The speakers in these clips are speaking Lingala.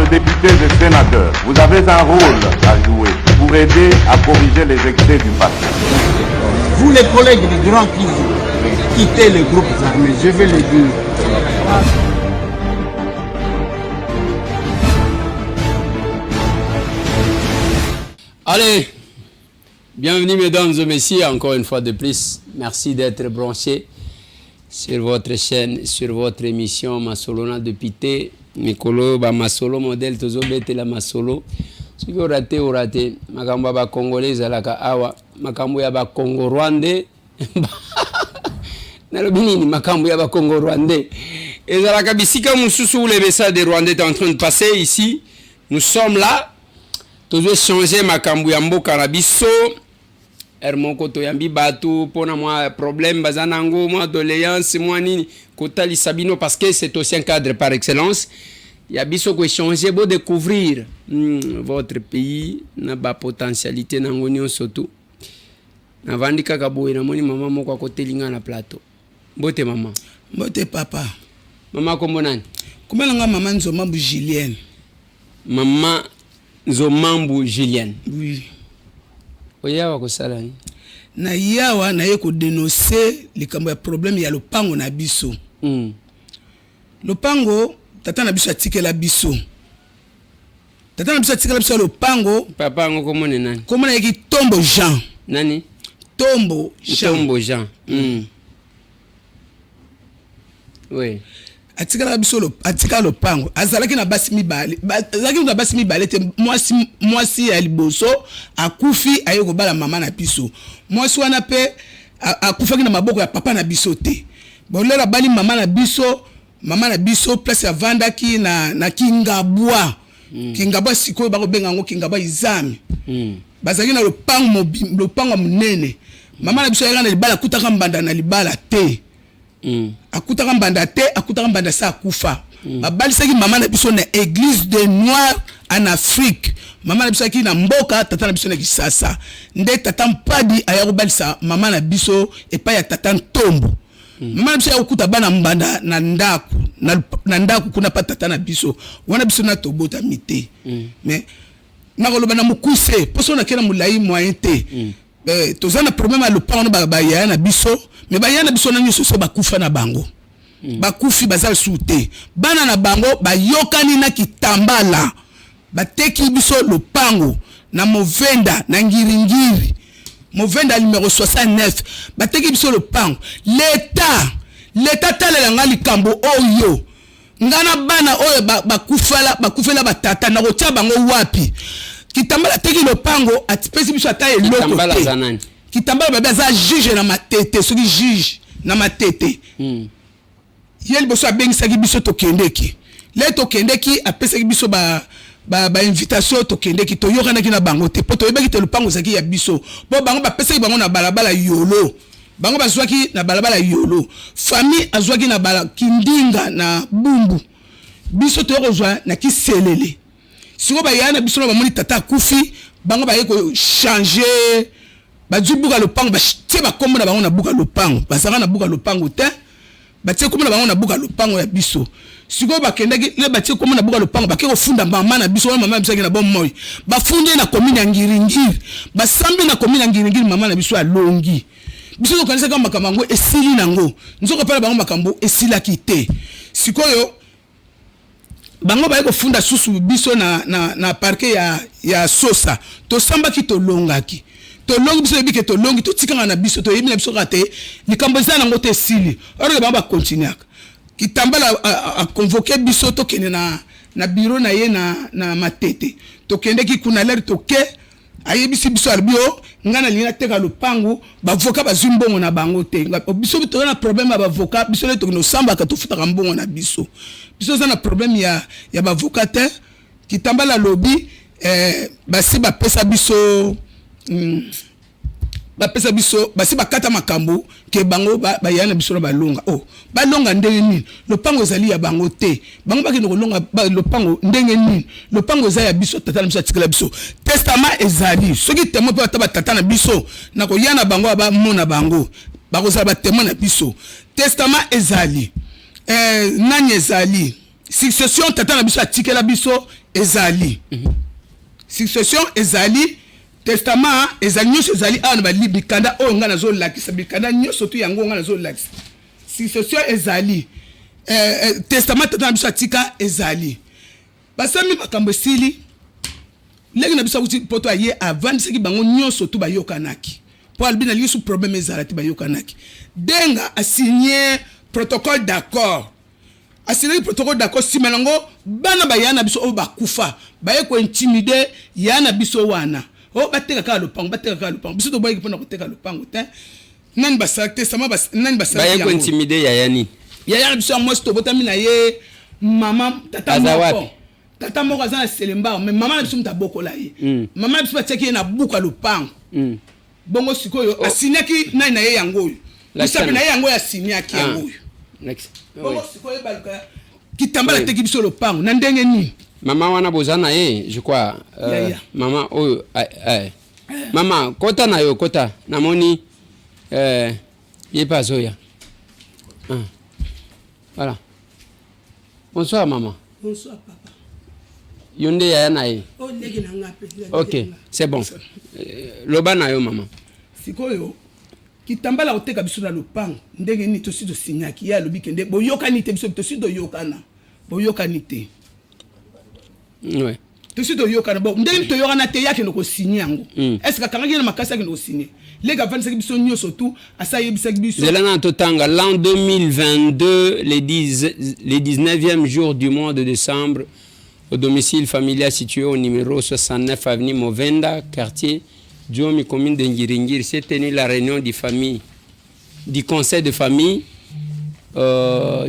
aux députés et sénateurs, vous avez un rôle à jouer pour aider à corriger les excès du passé. Vous les collègues du Grand Kivu, quittez les groupes armés, je vais le dire. Allez, bienvenue mesdames et messieurs, encore une fois de plus. Merci d'être branchés sur votre chaîne, sur votre émission Masolona de Pité. Mikolo, Masolo, modèle, Tozo Betela Masolo. Ce qui raté, au raté. Makambo ba Congolais, Zalaka Awa. Makambo ya ba Congo Rwandais. Nalobini, Makambo ya ba Congo Rwandais. Et Zalaka Bisika Moussou, les messages des Rwandais est en train de passer ici. Nous sommes là. Tozo changer Makambo ya Mboka na biso. Hermoko toyambi batu pona moi problème bazanango moi doléance moi nini kotali sabino parce que c'est aussi un cadre par excellence. Il y a biso ko échanger beau découvrir votre pays na ba potentialité nango nyo surtout. Na vandika kaboye na moni mama moko akotelinga na plateau. Mbote mama. Mbote papa. Mama kombo nani? Komelanga mama Nzomambu Julienne. Mama Nzomambu Julienne. Oui. Oyawa kosala ni na yawa na ye ko dénoncer likambo ya problème ya lopango na biso. Lopango tata na biso atikela biso. Tata na biso atikela biso lopango. Papa ngo komone nani? Komona yeki Tombo Jean. Nani? Tombo Jean. Tombo Jean. Oui. Atikala biso atikala lopango. Azalaki na basi mibale. Azalaki na basi mibale te mwasi ya liboso akufi ayeko bala mama na biso. Mwasi wana pe akufaki na maboko ya papa na biso te. Bolela bali mama na biso place ya vandaki na Kingabwa. Kingabwa sikoyo bako benga ngo Kingabwa izami. Bazaki na lopango munene. Mama na biso yanga na libala kutaka mbanda na libala te. Akutaka mbanda te, akutaka mbanda sa akufa. Babalisaki mama na biso na église des Noirs en Afrique. Mama na biso ki na mboka tata na biso na Kisasa. Nde tata mpadi ayako balisa mama na biso epa ya tata Ntombo. Mama na biso ya kukuta bana mbanda na ndaku. Na ndaku kuna pa tata na biso. Wana biso na tobota mite. Mais nakoloba na mukuse, poso na kena mulai moyen te. Tozana problème à lopango ba ya na biso, mais ba ya na biso na nyoso so bakufa na bango. Bakufi bazal soute. Bana na bango ba yokani na Kitambala. Bateki biso lopango na Movenda na Ngiringiri. Movenda numéro 69. Bateki biso lopango. L'état talela ngali kambo oyo. Ngana bana oyo bakufela batata na kotia bango wapi? Kitambala teki lopango atipesi biso ata eloko te. Kitambala zanani. Kitambala baba za juge na matete, soki juge na matete. Yeli boso abengisaki biso tokendeki. Le tokendeki apesaki biso ba invitation tokendeki to yokanaki na bango te. Poto yebaki te lopango zaki ya biso. Po bango bapesaki bango na balabala yolo. Bango bazwaki na balabala yolo. Famille azwaki na bala kindinga na bumbu. Biso to yokozwa na kiselele. Siko ba yana biso na bamoni tata kufi bango ba yeko changer ba dubuka lopango ba tie ba kombo na bango na buka lopango bazaka na buka lopango te ba tie kombo na bango na buka lopango ya biso siko ba kendaki le ba tie kombo na buka lopango ba keko funda mama na biso mama biso na bom moy ba funde na commune Ngiringiri ba sambi na commune Ngiringiri mama na biso alongi biso ko kanisa kama makambo esili nango nzoko pala bango makambo esila kite sikoyo bango ba yeko funda susu biso na parquet ya Sosa to samba ki to longaki to longi biso bike to longi to tikanga na biso to yemi na biso kate likambo za nango te sili oro ba continuer Kitambala a convoqué biso to kene na bureau na ye na matete to kende ki kuna ler to ke ayebisi biso arbio ngana lina teka lopango bavoka bazumbongo na bango te biso to na problème ba avoka biso le to no samba ka to futa mbongo na biso za na problème ya bavoka te Kitambala lobby basi ba pesa biso basi bakata makambo ke bango ba yana biso na balonga balonga ndenge nini lopango ezali ya bango te bango bakende kolonga lopango ndenge nini lopango za ya biso tata na biso atikela biso testament ezali soki témoin pe bataba tata na biso na ko yana bango ba mona bango bakozala ba témoin na biso testament ezali nani ezali succession tata na biso atikela biso ezali succession ezali testament ezali nyonso ezali awa na balibikanda oyo nga nazolakisa bikanda nyonso tu yango nga nazolakisa succession ezali testament tata na biso atika ezali basami makambo esili leki na biso akuti poto aye avandisaki bango nyonso tu bayokanaki po albi na lisu problème ezala ti bayokanaki denga asigné protocole d'accord asigné protocole d'accord sima nango bana baya na biso oyo bakufa baye ko intimider ya na biso wana o bateka ka lopango biso to boyeki pona koteka lopango te nani basala testament nani basala baye ko intimider ya yani ya biso mo sto botami na ye mama tata moko tata moko azana selemba mais mama na biso mutabokola ye mama na biso bateki na buka lopango bongo sikoyo asinyaki nani na ye yango oyo bisapi na ye yango ya sinyaki yango oyo bongo sikoyo baluka kitambala teki biso lopango na ndenge nini mama wana bozana ye je crois mama oyo mama kota na yo kota namoni ye pas oya voilà bonsoir maman bonsoir papa yonde ya na ye oh ndege na ngape ok c'est bon loba na yo maman sikoyo kitambala oteka biso na lopango ndenge ni tosi tosinyaki ya lobi kende boyokani te biso tosi toyokana boyokani te ouais tosi toyokana bo ndenge ni toyokana te yake ndoko signer yango est-ce que kangaki na makasi yake ndoko signer les gars vandisaki biso nyonso tu asa yebisaki biso zelana totanga l'an 2022 les 19e jour du mois de décembre au domicile familial situé au numéro 69 avenue Movenda quartier Djomi, commune de Ngiringiri, s'est tenue la réunion du conseil de famille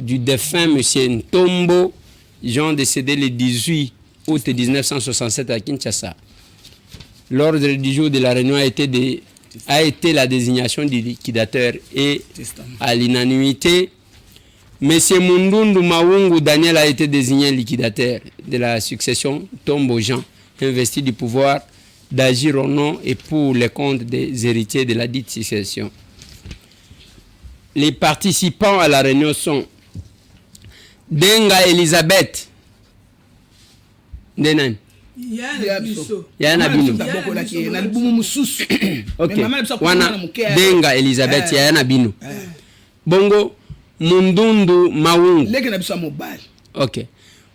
du défunt M. Ntombo, Jean décédé le 18 août 1967 à Kinshasa. L'ordre du jour de la réunion a été la désignation du liquidateur et à l'unanimité, M. Mundundu Maungu Daniel a été désigné liquidateur de la succession Ntombo Jean, investi du pouvoir d'agir au nom et pour les comptes des héritiers de la dite succession. Les participants à la réunion sont Denga Elisabeth Denan Yana Bino. Ok. Wana Denga Elisabeth Yana Bino. Bongo Mundundu Maungu. Ok.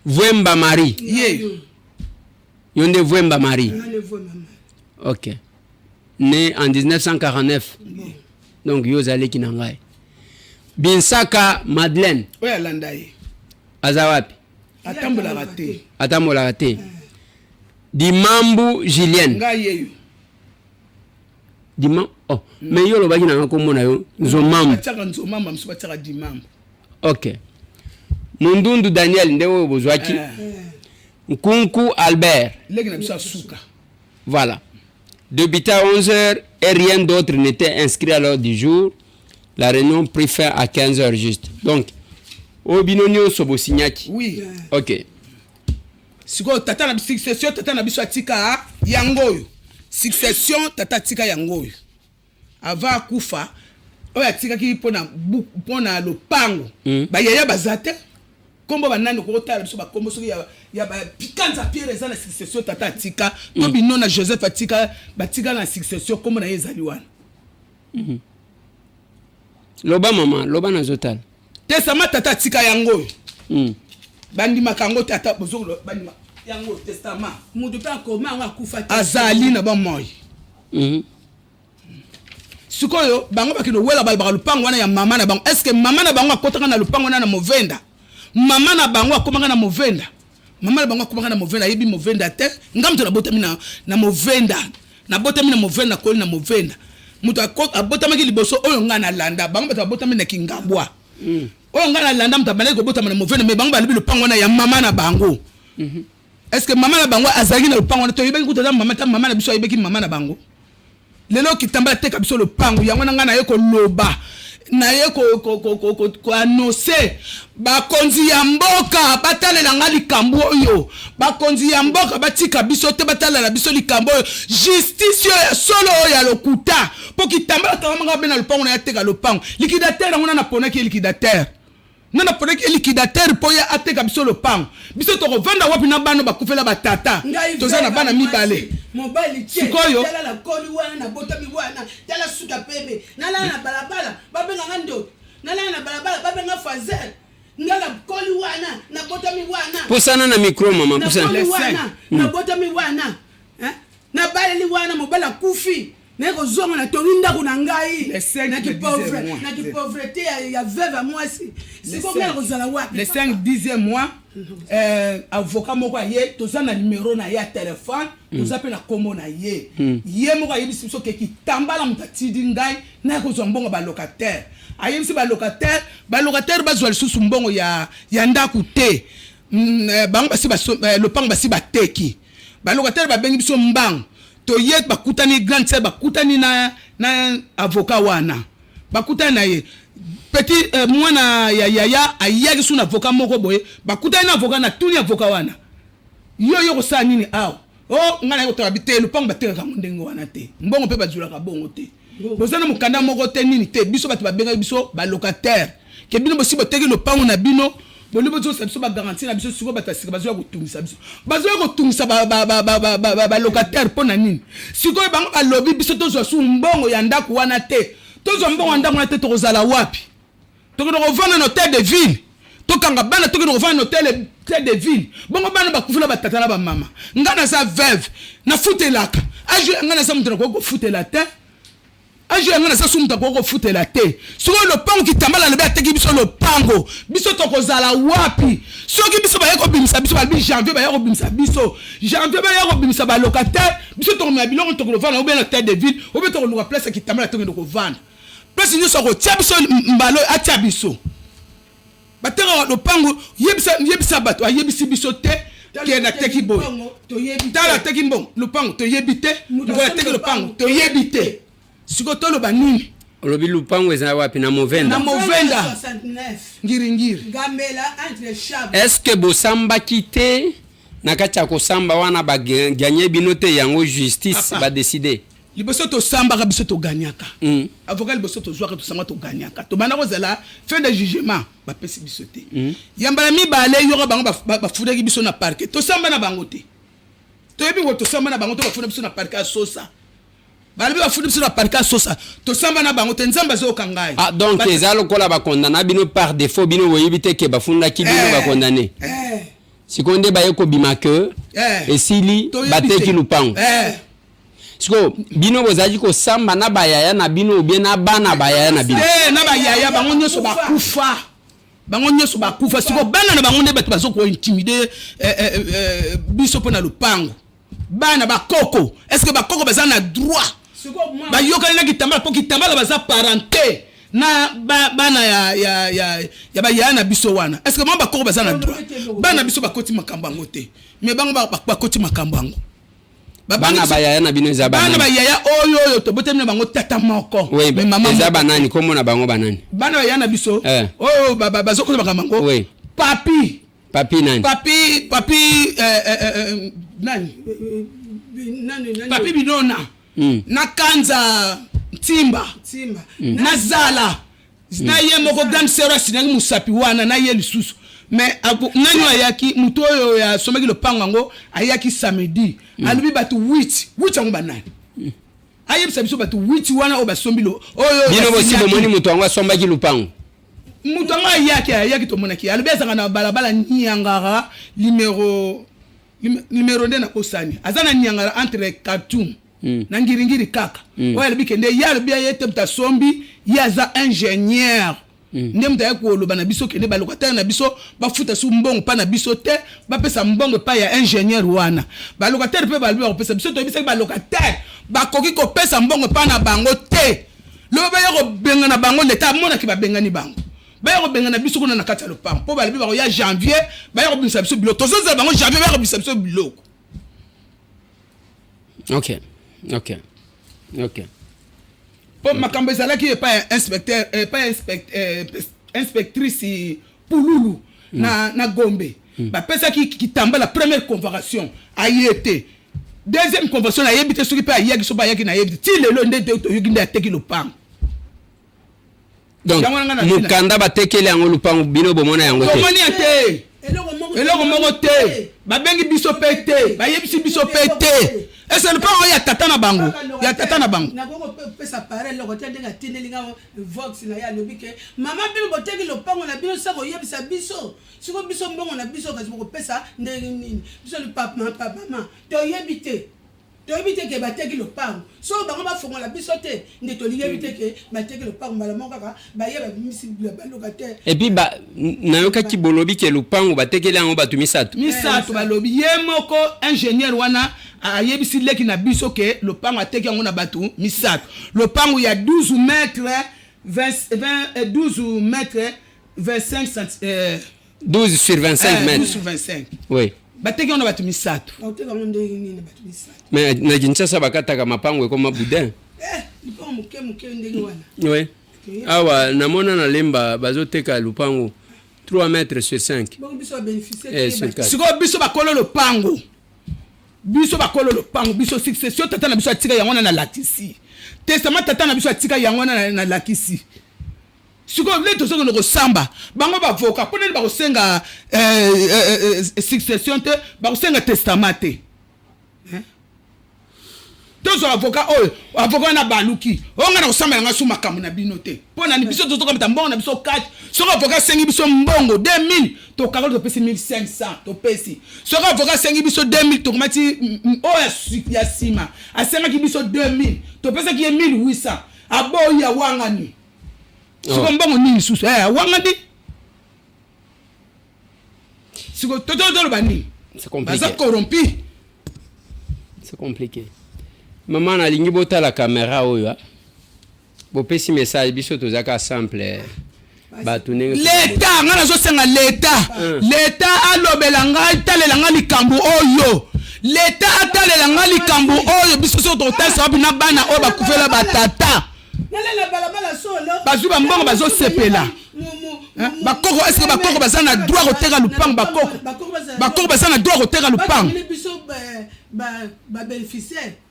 Vwemba Marie. Yonde Vwemba Marie. Ok. Né en 1949. Donc Yozale Kinangai. Binsaka Madeleine. Oya landaye. Azawapi. Atambola rate. Dimambu Julien. Ngayeyo. Dimam. Oh, mais yo lo baki na komona yo Nzomambu. Bataka Nzomambu msubataka Dimambu. Ok. Mundundu Daniel ndewo bozwaki. Nkunku Albert. Voilà. Depuis à 11h et rien d'autre n'était inscrit à l'ordre du jour. La réunion prit fin à 15h juste. Donc, au binonio Sobosignaki. Oui. Ok. Siko tata na succession tata na biso atika yangoyo. Succession tata tika yangoyo. Ava kufa oya atika ki pona lopango. Ba yaya bazate. Kombo banani ko tala biso ba kombo soki ya ba pikanza Pierre za na succession tata tika to bino na Joseph atika batika na succession kombo na yezali wana. Loba mama, loba na zotal. Testament tata tika yango. Bandi makango tata bozo bandi yango testament. Mudu pa koma wa kufa azali na ba moy. Sikoyo bango bakino wela bal lupango wana ya mama na bango. Est-ce que mama na bango akotaka na lupango wana na Movenda? Mama na bango akomanga na Movenda. Mama na bango akomanga na Movenda yebi Movenda te. Ngamto na botami na Movenda. Na botami na Movenda ko na Movenda. Mutu abotami ki liboso oyo nga na landa. Bango bato abotami na Kingabwa. Oyo nga na landa mutabana ko botami na Movenda mais bango balibi lupango na ya mama na bango. Est-ce que mama na bango azaki na lupango na to yebi kutata mama na biso yebi mama na bango. Lelo kitambala teka biso lupango yango nga na yeko loba. Na ye ko annoncer bakonzi ya mboka batalela nga likambo oyo bakonzi ya mboka batika biso te batalela biso likambo oyo justice ya solo ya lokuta po kitambala tamanga bena lupango na yateka lupango liquidateur ngona na ponaki liquidateur nana podeki liquidateur po ya ateka biso lopango biso tokovanda wapi na bana bakufela batata toza na bana mibale mobali sikoyo tala la koli wana na botami wana tala suka pebe nala na balabala babenga ngando nala na balabala babenga fazer ngala koli wana na botami wana Pusana na micro mama pusana na botami wana na baleli wana mobala kufi Nego zonga na torinda kuna ngai na ki pauvreté ya veuve à moi si siko ngala kozala wapi le 5 10e mois avocat moko ye toza na numéro na ya téléphone toza pe na kombo na ye ye moko yebisi biso ke kitambala mutatidi ngai na kozwa mbongo ba locataire ayebisi ba locataire bazwa lisusu mbongo ya ndaku te bango basi lopango basi bateki ba locataire babengi biso mbango to yet bakutani grande sœur bakutani na avocat wana bakutani na ye petit mwana ya yaya ayaki suna avocat moko boye bakutani na avocat na tuni avocat wana yo ko sa nini aw ngana ko tabite le pang bateka ka mundengo wana te mbongo pe bazula ka bongo te bozana mukanda moko te nini te biso batu babenga biso ba locataire ke bino bosi boteki le pang na bino boli bozo sa biso ba garantie na biso siko batasika bazo ko tungisa biso bazo ko tungisa ba locataire pona nini siko bango ba lobby biso tozo su mbongo ya ndaku wana te tozo mbongo ndaku wana te tokozala wapi tokino kovana no hôtel de ville tokanga bana tokino kovana no hôtel de ville bongo bana bakufula batata na ba mama ngana sa veuve na futelaka ajo ngana sa mutana ko futela te ajo ngana sa sumta ko futela te siko le pango kitambala le bateki biso le pango biso tokozala wapi soki biso ba yako bimisa biso ba janvier ba yako bimisa biso janvier ba yako bimisa ba locataire biso to na biloko to kovana ou bien no hôtel de ville ou bien to ko place kitambala to ko vendre place ñu soko tia biso mbalo atia biso batera le pango yebisa bato ayebisi biso te ke na teki boy tala teki mbon le pango to yebite ko teki le pango to yebite siko to lo banini olobi lupango eza wapi na movenda 69 ngiri Gambela entre chab est-ce que bosamba kite na kacha ko samba wana ba gagner binote yango justice ba décider liboso to samba ka biso to gagnaka avocat liboso to zwa ka to samba to gagnaka to bana ko zela fin de jugement ba pesi biso te yambala mi bale yoro bango ba fudaki biso na parquet to samba na bango te to yebi ko to samba na bango to ba fudaki biso na parquet a sosa balibi ba fudaki biso na parquet a sosa to samba na bango te nzamba zo kangai donc ezalo kola ba condamna bino par défaut bino woyibite ke ba fundaki bino ba condamné sikonde ba yeko bimake esili bateki lupango siko bino bozaji ko samba na bayaya na bino ou bien na bana bayaya na bino na bayaya bango nyoso bakufa siko bana na bango ne bato bazoko intimider biso pona lupango bana bakoko est-ce que bakoko bazana droit ba yoka na kitambala po kitambala baza parenté na bana ya bayaya na biso wana est-ce que mamba bakoko bazana droit bana biso bakoti makambo ngo te mais bango bakoti makambo ngo bana bayaya na bino za bana bayaya oyo to botemna bango tata moko mais maman za banani komo na bango banani bana bayaya na biso oyo bazoko na bango oui papi nani nani papi binona na kanza timba na zala na ye moko grande sœur sinangi musapi wana na ye lisusu mais nani ayaki muto oyo ya somaki le pango ngo ayaki samedi alubi batu 8 ngo banani ayebisa biso batu 8 wana o basombilo oyo bino bosi bomoni muto ngo asombaki lupango muto ngo ayaki to monaki alubi azanga na balabala Niangara numéro ndena kosani azana Niangara entre Khartoum na ngiringiri kaka oyo alubi kende ya alubi ayete mutasombi yaza ingénieur ndem ta ko lo bana biso kende ba locataire na biso ba futa su mbongo pa na biso te ba pesa mbongo pa ya ingénieur wana ba locataire pe ba lo pesa biso to bisa ba locataire ba koki ko pesa mbongo pa na bango te lo ba yako benga na bango leta mona ki ba benga ni bango ba yako benga na biso kuna na kati lo pam po ba libi ba ya janvier ba yako bisa biso biloko to zo bango janvier ba yako bisa biso biloko OK pour makambo ezalaki pas inspecteur pas inspectrice Pululu na Gombe ba pesa ki tamba la première convocation ayete deuxième convocation ayebite soki pa ayaki so ba yaki na yebite ti lelo ndete to yogi nda teki lo pam donc mukanda batekeli yango lupango bino bomona yango te bomoni te eloko moko te babengi biso pe te bayebisi biso pe te ese lupango ya tata na bango nakoko pesa pareil loko te ndenge atindelinga vox na ya lobi ke mama bino boteki lupango na bino sako yebisa biso siko biso mbongo na biso kasi bokopesa ndenge nini biso mama toyebi te ke bateki lupango so bango bafongola biso te nde toyebi te ke bateki lupango mbala moko kaka bayeba bimisi baloka te et puis nayokaki bolobi ke lupango batekeli yango bato misato balobi ye moko ingénieur wana ayebisi leki na biso ke lupango ateki yango na bato misato lupango ya 12 mètres 12 mètres 25 cm 12 sur 25 mètres 12 sur 25 oui bateki yango na bato misato mais na Kinshasa bakataka mapango ekoma boudin oui awa namona na lemba bazoteka lupango 3 mètres sur 5 sikoyo biso bakolo lupango biso succession tata na biso atika yango na lakisi testament tata na biso atika yango na lakisi sikoyo le tozoko na kosamba bango bavoka mpo nini bakosenga succession te bakosenga testament te tozo avocat oyo avocat na baluki onga na kosamba yanga su makambo na bino te mpo na biso tozokamata mbongo na biso kati soko avocat sengi biso mbongo 2000 tokakoli topesi 1500 topesi soko avocat sengi biso 2000 tokomati oyo ya nsima asengaki biso 2000 topesaki ye 1800 aboyi awangani siko mbongo nini susu awangani siko totoloba nini baza corrompi c'est compliqué maman nalingi botala caméra oyo bopesi message biso tozaka simple bato ndenge leta nga nazosenga leta alobela ngai talela ngai likambo oyo leta atalela ngai likambo oyo biso so totesa bina bana oyo bakufela batata bazwi bambongo bazosepela bakoko eske bakoko baza na droit koteka lupango bakoko baza na droit koteka lupango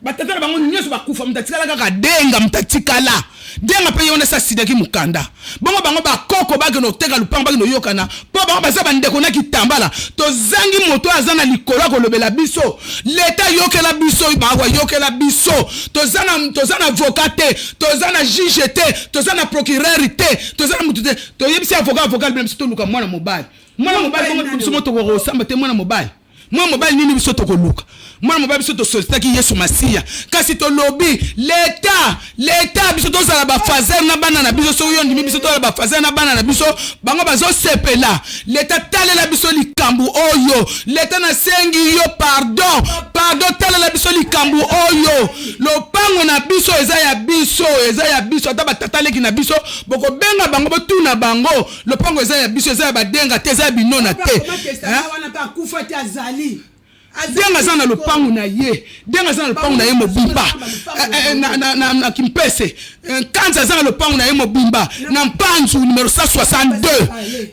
batata na bango nyonso bakufa mutatikala kaka denga mpe ye wana esasidaki mukanda bongo bango bakoko bakende koteka lupango bakende oyokana mpo bango baza bandeko na kitambala tozangi moto aza na likolo akolobela biso leta yokela biso bakwa yokela biso toza na avocat te toza na juge te toza na procureur te toza na mutu te toyebisi avocat bina biso toluka mwana mobali bongo biso moto kokosamba te mwana mobali nini biso tokoluka mwana mobali biso tosolitaki yesu masiya kasi tolobi leta biso tozala bafazer na bana na biso soki yo ndimi biso tozala bafazer na bana na biso bango bazosepela leta talela biso likambo oyo leta nasengi yo pardon talela biso likambo oyo lopango na biso eza ya biso ata batata leki na biso bokobenga bango botuna bango lopango eza ya biso eza ya badenga te eza ya binona te denga za na lopango na ye mobimba na kimpese kanza za na lopango na ye mobimba na mpanzu numero 162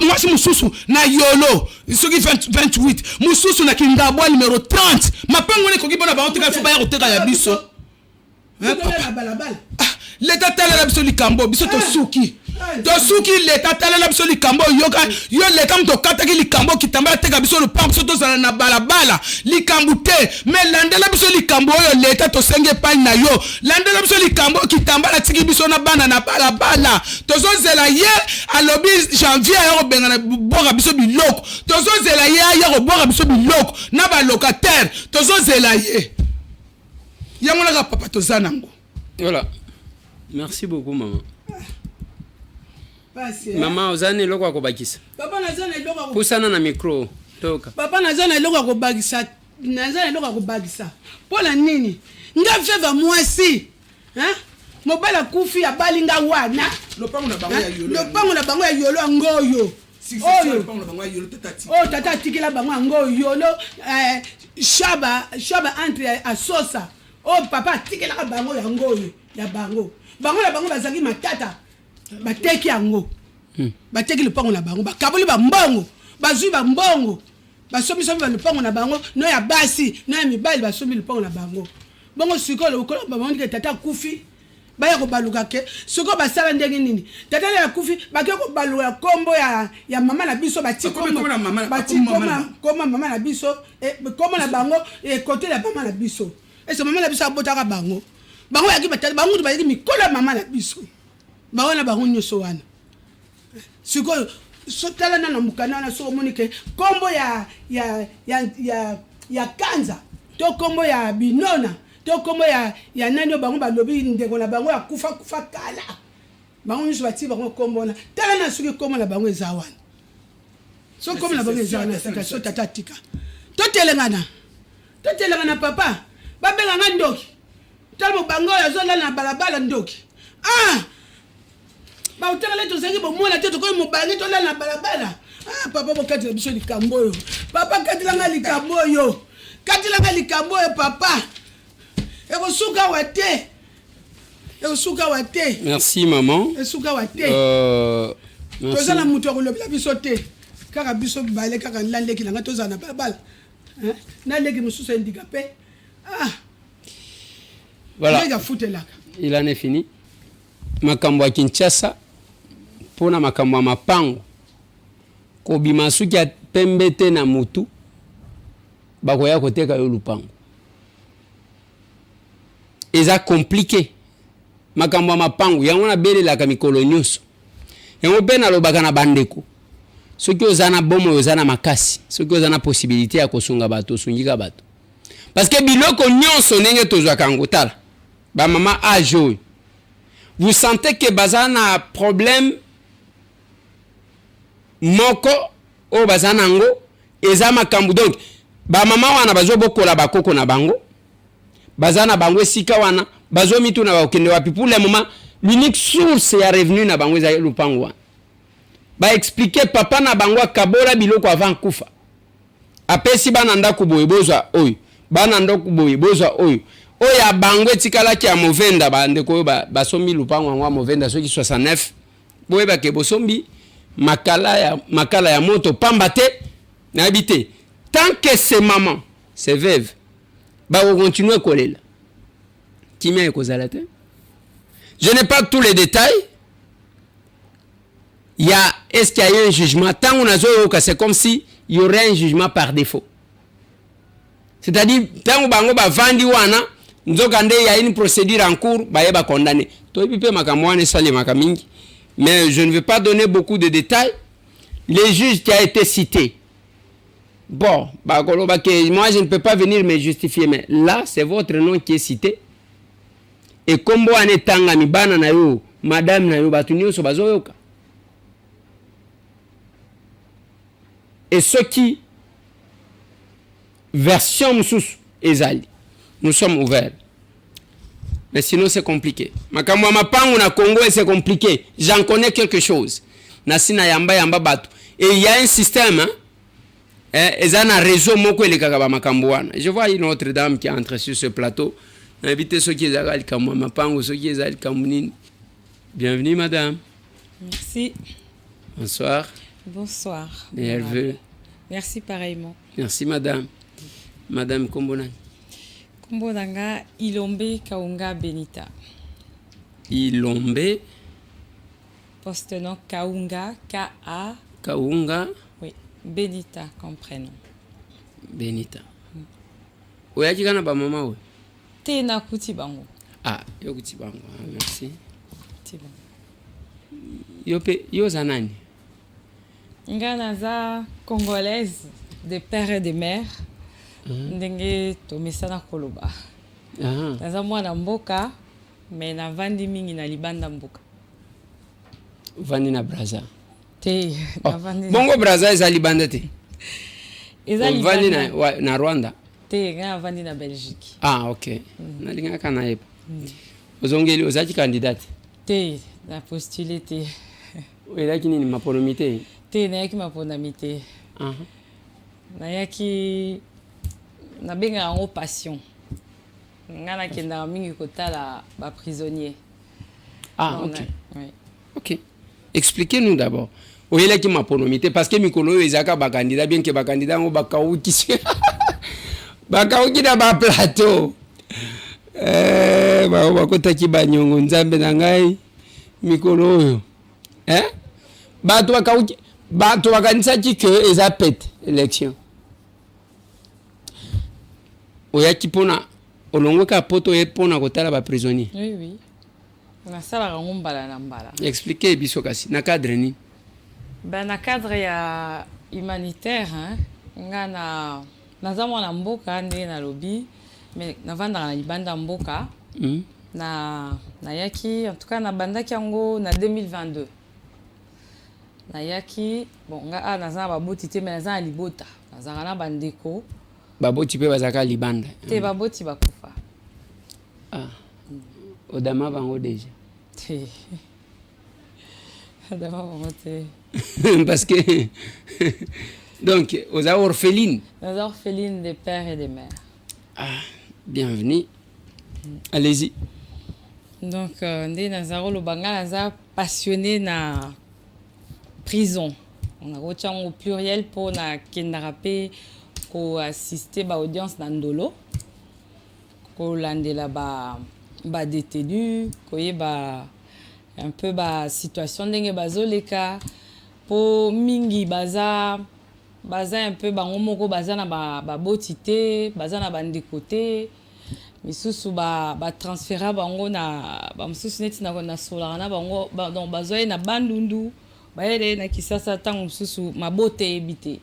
mwasi mususu na yolo soki 28 mususu na kingabwa numero 30 mapango wana ekoki bona bango teka fo baya koteka ya biso leta talela biso likambo biso tosuki leta talela biso likambo yo leta moto okataki likambo kitambala teka biso lopango biso tozala na balabala likambo te me landela biso likambo oyo leta tosenge epai na yo landela biso likambo kitambala tiki biso na bana na balabala tozozela ye alobi janvier aya kobengana boka biso biloko tozozela ye aya koboka biso biloko na balocataire tozozela ye yango naka papa toza nango voilà merci beaucoup maman maman ozana eloko ya kobakisa pusana na micro toka papa naza na eloko ya kobakisa mpona nini nga veva mwasi mobali akufi abali nga wana lopango na bango ya yolo yango oyo tata atikela bango yango yolo shaba entre asosa oyo papa atikelaka bango yango oyo ya bango na bango bazangi matata bateki yango bateki lupango na bango bakaboli bambongo bazwi bambongo basomi lupango na bango no ya basi no ya mibali basomi lupango na bango bongo sikoyo lokolo bamonike tata kufi baya kobaluka ke soko basala ndenge nini tata ya kufi bake kobaluka kombo ya mama na biso bati kombo mama na biso kombo na bango côté la mama na biso ce mama na biso abotaka bango yaki batata bango to bayaki mikolo mama na biso bango na bango nyoso wana siko sotala na mukana na soko monike kombo ya kanza to kombo ya binona to kombo ya nani bango balobi ndeko na bango ya kufa kala bango nyoso bati bango kombo na tala na suki kombo na bango ezawana so kombo na bango ezawana sika so tata tika to telengana papa babenga nga ndoki tala bango ya zola na balabala ndoki ba utala to zengi bo mona te to ko mo bangi to la na balabala papa bokati la biso likambo yo papa katila nga likambo yo papa suka wate merci maman suka wate merci tozana mutu akolobela biso te kaka biso bale kaka nlandeki langa tozana balabala naleki mususu handicapé voilà il en est fini makambo ya Kinshasa pona makambo ya mapango kobima suki ya pembe te na mutu bakoya koteka yo lupango eza compliqué makambo ya mapango yango na belelaka mikolo nyonso yango mpe nalobaka na bandeko soki oza na bomo oza na makasi soki oza na possibilité ya kosunga bato osungika bato parce que biloko nyonso ndenge tozwaka yango tala bamama age oyo vous sentez que baza na problème moko oyo baza nango eza makambo donc bamama wana bazobokola bakoko na bango baza na bango esika wana bazomituna bakende wapi pour le moment l'unique source ya revenu na bango eza lupango wana baexplike papa na bango akabola biloko avant kufa apesi bana ndako boye bozwa oyo bana ndako boye bozwa oyo oya bango etikalaki ya movenda bandeko oyo basombi lupango yango ya movenda soki 69 boye bake bosombi makala ya moto pamba te nayebi te tant que c'est maman c'est veuve bakokontinue kolela kimia ekozala te. Je n'ai pas tous les détails. Est-ce qu'il y a eu un jugement? Tant qu'on a c'est comme si il y aurait un jugement par défaut. C'est-à-dire, tant qu'on a vendu wana, il y a une procédure en cours, il y a condamné. Mais je ne vais pas donner beaucoup de détails. Les juges qui ont été cités. Bon, moi je ne peux pas venir me justifier, mais là, c'est votre nom qui est cité. Et comme vous avez tangami bana na yo, madame na yo, batunyo so bazoyoka. Et ce qui, version moussous, ezali, nous sommes ouverts. Mais sinon c'est compliqué. Makamwa mapangu na Congo c'est compliqué. J'en connais quelque chose. Nasina yamba batu. Et il y a un système, ezana réseau moko elekaka ba makambo wana. Je vois une autre dame qui entre sur ce plateau. Invitez ceux qui ezali kamwa mapangu, ceux qui ezali kamunini. Bienvenue madame. Merci. Bonsoir. Bonsoir. Nerveux. Merci pareillement. Merci madame. Madame Kombonani. Kombonanga Ilombe Kaunga Benita. Ilombe. Poste-nom Kaunga K-A. Kaunga. Oui. Benita comme prénom. Benita. Oyaji kana ba mama we. Tena kuti bango. Ah, yo kuti bango. Ah, merci. Tibango. Yo zanani. Ngana za congolaise de père et de mère. Ndenge tomesana koloba. Naza mwana mboka mais na vandi mingi na libanda mboka. Vandi na Braza. Te na vandi. Bongo Braza eza libanda te. Eza libanda. Vandi na Rwanda. Te na vandi na Belgique. Ah OK. Na linga kana yepa. Ozongeli ozaki candidate. Te na postulé te. Oelaki nini maponomité? Te na yaki maponomité. Na yaki na benga en passion. Ngana kenda mingi kotala ba prisonnier. Ah OK. Oui. OK. Expliquez-nous d'abord. Oyela ki maponomité parce que mikolo ezaka ba candidat bien que ba candidat ngo ba kauki. Ba kauki na ba plateau. bakotaki banyongo nzambe na ngai mikolo oyo bato bakanisaki ke eza pete élection oyaki mpona olongweka poto ye mpona kotala baprisonnier. Oui nasalaka yango mbala na mbala. Expliquez biso kasi na cadre nini? Na cadre ya humanitaire nga naza mwana mboka ndenge nalobi mais navandaka na libanda mboka nayaki en tout cas nabandaki yango na 2022 nayaki bon nga naza na baboti te mais naza na libota nazalaka na bandeko baboti mpe bazalaka libanda te baboti bakufa odama bango deja te odama bango te parce que donc oza orpheline. Naza orpheline de père et de mère. Bienvenue. Allez-y. Donc nde nazaro lobanga naza passionné na prison. On a retenu au pluriel pour na kendara pe ko assister ba audience na ndolo. Ko landela ba détenu, ko yeba un peu ba situation ndenge bazoleka po mingi baza un peu bango moko baza na ba botité baza na bandeko te misusu ba transféra bango na ba misusu neti na sola na bango donc bazoye na bandundu bayele na kisasa tango misusu mabote ebité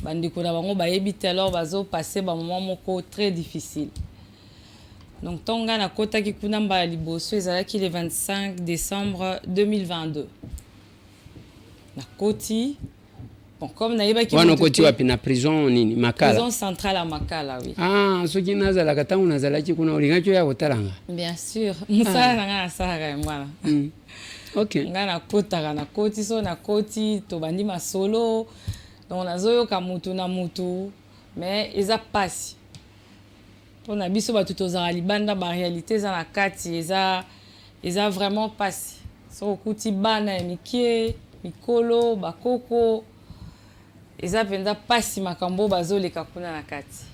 bandeko na bango bayebite alors bazo passer ba moment moko très difficile. Donc tonga na kota ki kuna mba liboso ezalaki le 25 décembre 2022 na koti. Bon, comme naïba qui wana koti wapi na prison nini Makala? Prison centrale à Makala, oui. Soki nazalaka tango nazalaki kuna olingaki ya kotalanga? Bien sûr. Musala nga na sara mwana. OK. Nga na kotaka na koti so na koti to bandi masolo. Donc nazoyoka mutu na mutu mais eza pasi. Pona biso batu tozala libanda ba réalité za na kati eza vraiment pasi. So kuti bana mikie mikolo bakoko eza penda pasi makambo bazoleka kuna na kati.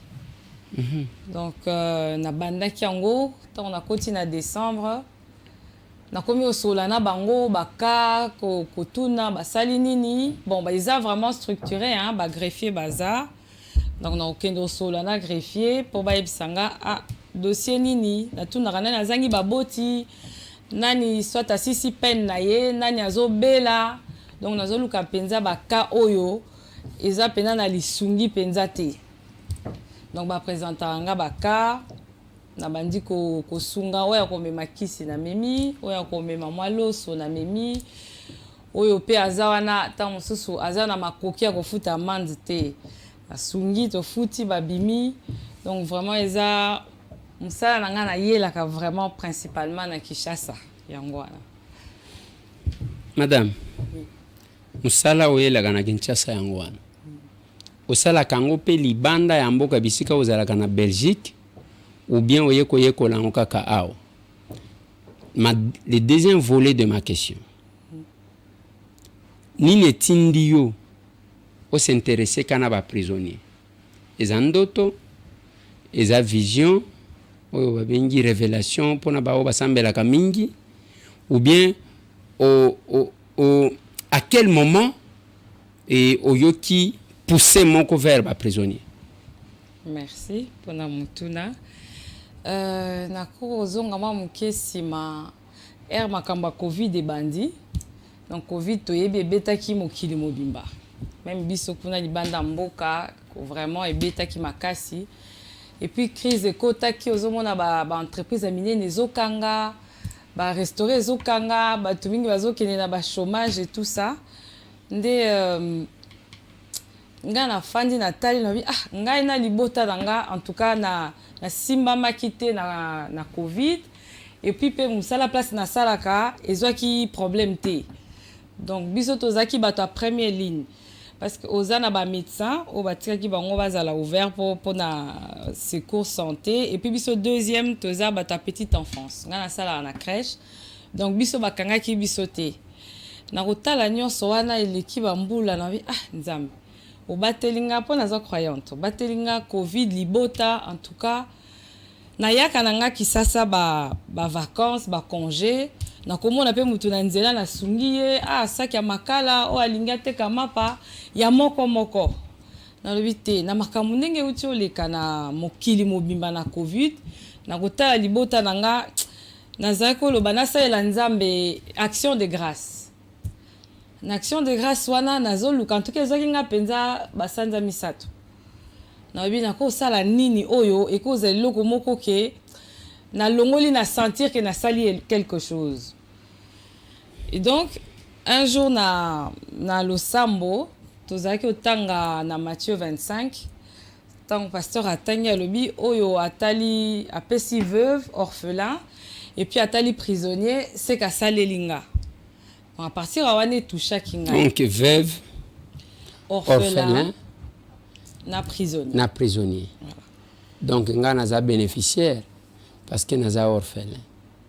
Donc na bandaki yango tant on a continué na décembre na komi osola na bango baka kotuna basali nini bon ba eza vraiment structuré ba greffier baza donc na okendo osola na greffier pour ba yebisanga dossier nini na tuna kana na zangi baboti nani soit asisi peine na ye nani azobela donc nazoluka penza baka oyo eza pena na lisungi penza te. Donc ba présenter nga baka na bandi ko sunga oya ko mema kisi na memi oya ko mema mwaloso na memi oyo pe azawana ta mususu azana makoki ya kofuta amande te asungi to futi babimi. Donc vraiment eza musala na nga na yelaka vraiment principalement na Kinshasa yango wana. Madame musala oyelaka na Kinshasa yango wana osala kango pe libanda ya mboka bisika ozalaka na Belgique ou bien oyekola ngo kaka awa. Le deuxième volet de ma question, nini etindi yo o s'intéresser kana ba prisonnier eza ndoto eza vision oyo babengi révélation pona bao basambelaka mingi ou bien à quel moment oyoki pousser moko vers ba prisonnier? Merci pour na mutuna. Na kozonga mwa mukesi ma makamba Covid et bandi. Donc Covid toyebi ebetaki mokili mobimba. Même biso kuna libanda mboka vraiment ebetaki makasi. Et puis crise ekotaki ozomona ba entreprise minene ezokanga ba restaurer ezokanga bato mingi bazokende na ba chômage et tout ça. Nde nga na fandi na tali na bi ngai na libota nga en tout cas na simba makite na Covid et puis pe musala place na salaka ezwaki problème te. Donc biso tozaki bato a première ligne parce que ozana ba médecin o batikaki bango bazala ouvert pour na secours santé et puis biso deuxième toza bato a petite enfance nga na sala na crèche. Donc biso bakangaki biso te na kotala nyonso wana eleki bambula na bi nzambe o batelinga po naza croyante batelinga Covid libota en tout cas nayaka na nga kisasa ba vacances ba congé nakomona pe mutu na nzela nasungi ye saki ya makala o alingi ateka mapa ya moko nalobi te na makambo ndenge uti oleka na mokili mobimba na covid nakotala libota na nga nazali koloba nasalela nzambe action de grâce na action de grâce wana nazoluka ntuki ezwaki nga mpenza basanza misato nalobi nakosala nini oyo ekozala eloko moko ke nalongoli na sentir que nasali quelque chose. Et donc un jour na losambo tozalaki otanga na Matthieu 25 tant pasteur atangi alobi oyo atali apesi veuve orphelin et puis atali prisonnier c'est ka salelinga. À partir à wane toucha kinga. Donc veuve orphelin na prisonnier. Na prisonnier. Voilà. Donc nga naza bénéficiaire parce que naza orphelin.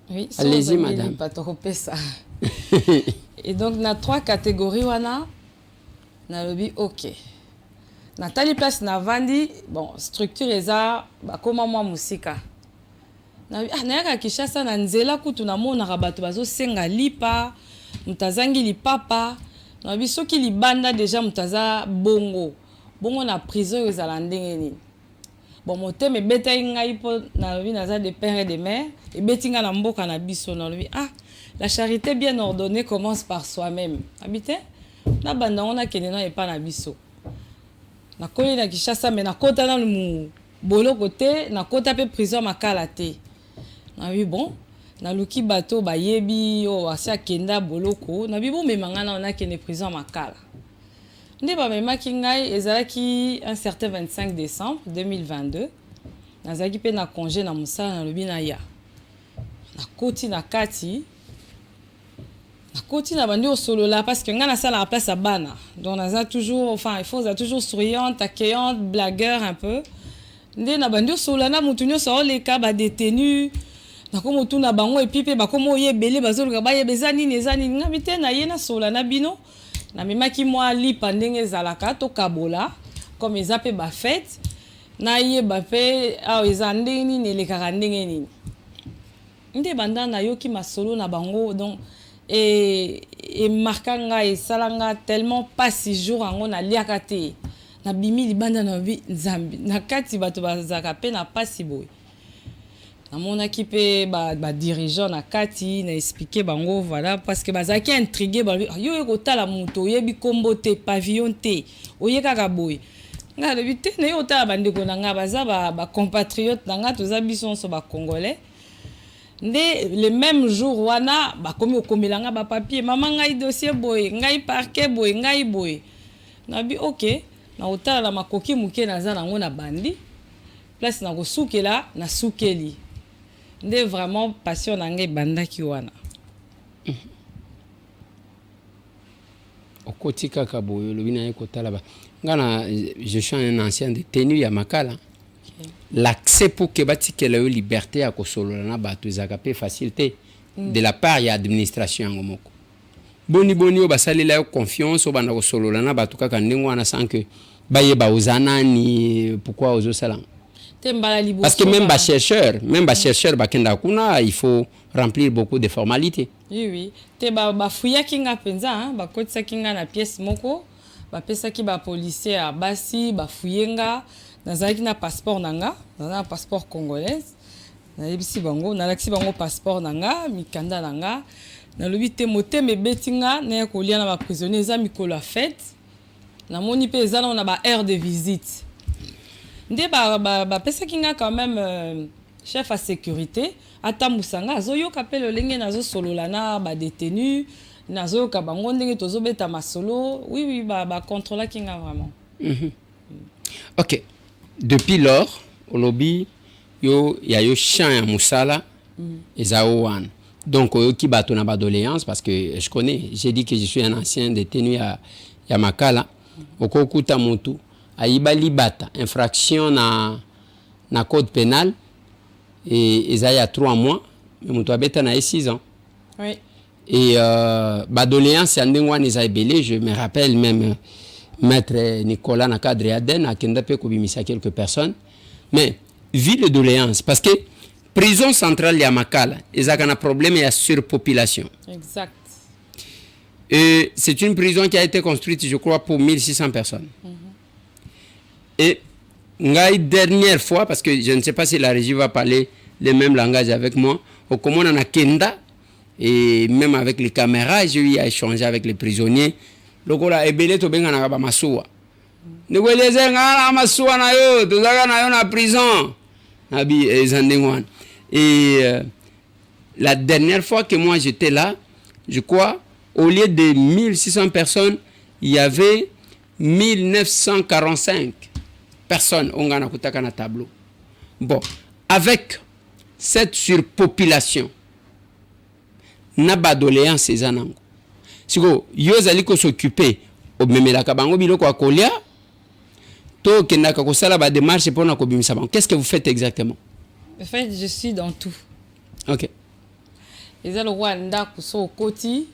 Oui, allez-y madame. Pas trop ça. Et donc na 3 catégories wana na lobi OK. Nathalie place na vandi bon structure eza ba koma mwa musika. Na yaka Kishasa na nzela kutu na mona rabato bazo senga lipa mutazangi lipapa na biso ki libanda déjà mutaza bongo na prison ezala ndenge nini. Bon moteme beta ngai po na lobi naza de père et de mère et betinga na mboka na biso na lobi la charité bien ordonnée commence par soi-même. Habité na banda on a kenena et pas na biso. Na koli na Kishasa mais na kota na mu bolo côté na kota pe prison makala te. Na oui bon na luki bato ba yebi o asia kenda boloko na bibo memanga na on a kene prison makala. Nde ba memaki ngai ezalaki un certain 25 décembre 2022. Nazaki pe na congé na musala na lobi na ya. Na koti na kati na bandi au solo là parce que nga na sala la place à bana. Donc naza toujours enfin il faut toujours souriante, accueillante, blagueur un peu. Nde na bandi au solo na mutu nyoso les cas ba détenu na komo tuna bango et puis pe ba komo yebele bazoluka ba yebeza nini ezani nga mite na yena solo na bino na memaki mwa lipa ndenge ezalaka to kabola comme eza pe ba fête na yeba pe eza ndenge nini elekaka ndenge nini nde banda na yoki masolo na bango donc et marquanga et salanga tellement pas si jour ango na liaka te na bimi libanda na bi nzambi na kati bato bazaka pe na pas si boy na mona ki pe ba dirigeant na kati na expliquer bango voilà parce que bazaki intrigué ba yo ekotala muto yebi kombo te pavillon te oyeka ka boy nga le bité ne otala bandeko na nga baza ba compatriotes na nga toza biso so ba congolais. Nde le même jour wana bakomi okomelanga ba papier mama ngai dossier boy ngai parquet boy ngai boy na bi OK na otala la makoki muke naza nango na bandi place na kosukela na sukeli nde vraiment passion na ngai bandaki wana okoti kaka boyo lobi na ekotala ba ngana je suis un ancien détenu ya makala. L'accès pour que batikela yo liberté ya kosolola na bato ezaka pe facilité de la part ya administration ngomoko boni o basalela yo confiance obanda kosolola na bato kaka ndenge wana sans que bayeba ozanani pourquoi ozo sala parce que même ba chercheur bakenda kuna il faut remplir beaucoup de formalités. Oui te ba fuya kinga penza ba kotisa kinga na pièce moko ba pesa ki ba policier a basi ba fuyenga nazalaki na passeport nanga na passeport congolais na yebisi bango na laksi bango passeport nanga mikanda nanga na lobi te moteme betinga na kolia na ba prisonniers za mikolo fête na moni pe ezana na ba aire de visite nde ba pesa kinga quand même chef à sécurité atamusanga azoyoka pe lolenge nazo solola na ba détenu nazoyoka bango ndenge tozobeta masolo oui ba contrôler kinga vraiment. OK. Depuis lors, au lobby, yo champ ya musala ezaouan. Donc qui bato na doléance parce que je connais, j'ai dit que je suis un ancien détenu à Makala. Okokuta mutu aiba libata infraction na code pénal et ezaya 3 mois, mais mutu abeta na 6 ans. Oui. Et doléance ya ndengwa ezaibele, je me rappelle même Maître Nicolas Nakadre Aden a kenda pe kobimisa quelques personnes mais ville de doléance parce que prison centrale ya Makala, ils ont un problème de surpopulation. Exact. Et c'est une prison qui a été construite, je crois, pour 1600 personnes. Et dernière fois, parce que je ne sais pas si la régie va parler le même langage avec moi, au comment on a Kenda, et même avec les caméras, j'ai eu à échanger avec les prisonniers. Lokola ebele to benga na ba masuwa. Nikweleze ngala masuwa na yo, tuzaka na yo na prison. Nabi ezandengwan. Et la dernière fois que moi j'étais là, je crois, au lieu de 1600 personnes, il y avait 1945 personnes on a kutaka na tableau. Bon, avec cette surpopulation, na ba doléance ezanango. Siko yo zali ko s'occuper o memelaka bango biloko akolia to kendaka ko sala ba démarche pour na ko bimisa bango. Qu'est-ce que vous faites exactement? En fait, je suis dans tout. OK. Eza le Rwanda kuso koti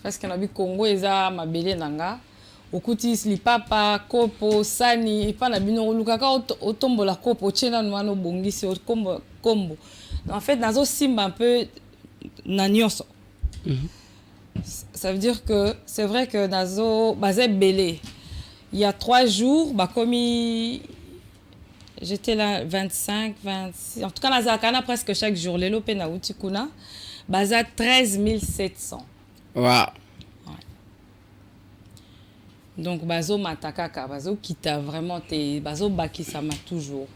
parce que na bi Congo eza mabele nanga. Okuti slipapa kopo sani et pas na bino lukaka otombola kopo chena nwano bongisi kombo kombo. En fait, nazo simba un peu na nyonso. Ça veut dire que c'est vrai que nazo bazé belé. Il y a 3 jours, bah comme j'étais là 25, 26. En tout cas, nazakana presque chaque jour. Les lopé na utikuna, baza 13 700. Wow. Donc bazo matakaka, bazo kita vraiment te bazo bakisama toujours.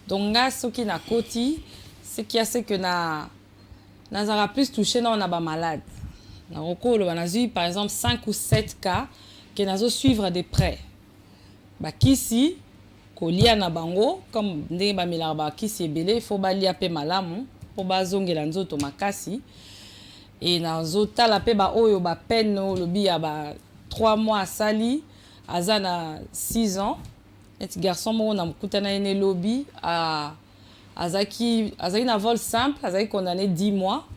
Donc nga soki na koti, ce qui a c'est que nazara plus touché na on a ba malade. Na rokolo banazui par exemple 5 ou 7 cas que nazo suivre de près. Ba kisi kolia na bango comme ndenge ba milaka ba kisi ebele, il faut balia pe malamu po bazongela nzoto makasi. Et nazo tala pe ba oyo ba peine lobi ya ba 3 mois sali azana 6 ans. Et garçon mo na mkutana ene lobby a azaki na vol simple, azaki condamné 10 mois.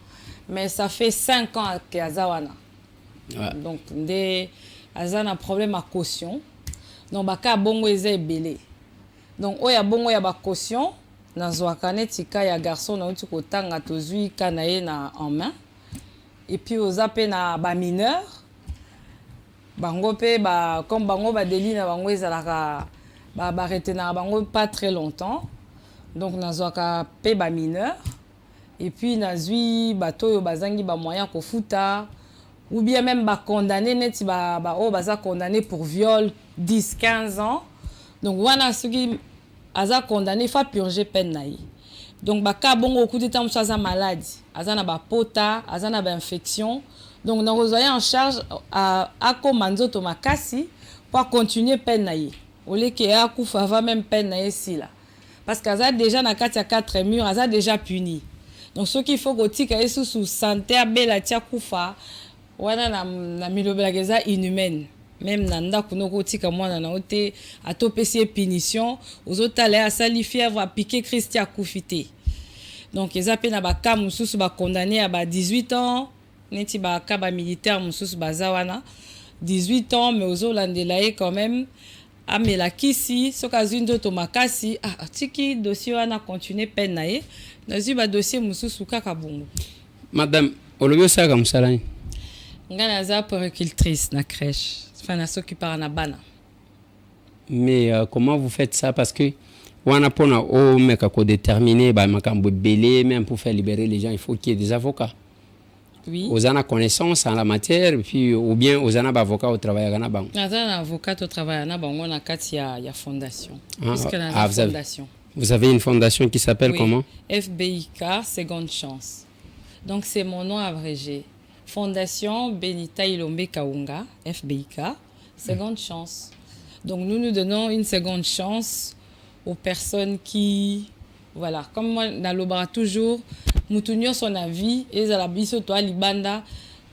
Mais ça fait 5 ans que Azawana. Ouais. Donc, Azana a un problème à caution. Donc, baka bongo eze belé. Donc, oya bongo ya ba caution. Na zoakane tika ya garçon na uti kotanga tozui kanaye na en main. Et puis, ozape na ba mineur. Bango pe ba comme bango ba deli na bango ezalaka ba arrêté na bango pas très longtemps. Donc, na zoaka pe ba mineur. Et puis nazui bato yo bazangi ba moyen ko futa ou bien même ba condamné neti ba baza condamné pour viol 10 15 ans. Donc wana soki aza condamné fa purger peine naï. Donc ba ka bongo coup de temps aza malade, aza na ba pota, aza na ba infection. Donc na rezoyer en charge à komanzoto makasi pour continuer peine naï. Au lieu que a kufa va même peine naï si là. Parce qu'aza déjà na kati ya 4 murs, aza déjà puni. Donc ce qu'il faut que tu aies sous santé à bela tia kufa wana na milobela geza inhumaine même nanda kuno kotika mwana na ote atopesi punition aux autres aller à sali fièvre à piquer Christia kufité. Donc ils appellent na ba ka mususu ba condamné à ba 18 ans neti ba ka ba militaire mususu bazawana 18 ans mais aux Hollandais quand même amela kisi soka zindo to makasi tiki dossier wana continuer peine nae nazi ba dossier mususu kaka bongo. Madame olobio saka musalani ngana za poricultrice na crèche fana s'occuper na bana. Mais comment vous faites ça parce que wana pona o meka ko déterminer ba makambo belé même pour faire libérer les gens il faut qu'il y ait des avocats. Oui. Aux ana connaissance en la matière puis ou bien aux ana avocat au travail na bango. Azana avocat au travail na bango na kati ya fondation. Puisque na fondation. Vous avez une fondation qui s'appelle comment? FBIK Seconde Chance. Donc c'est mon nom abrégé. Fondation Benita Ilombe Kaunga, FBIK Seconde Chance. Donc nous donnons une seconde chance aux personnes qui voilà, comme moi nalobara toujours mutunyo son avis et la biso to libanda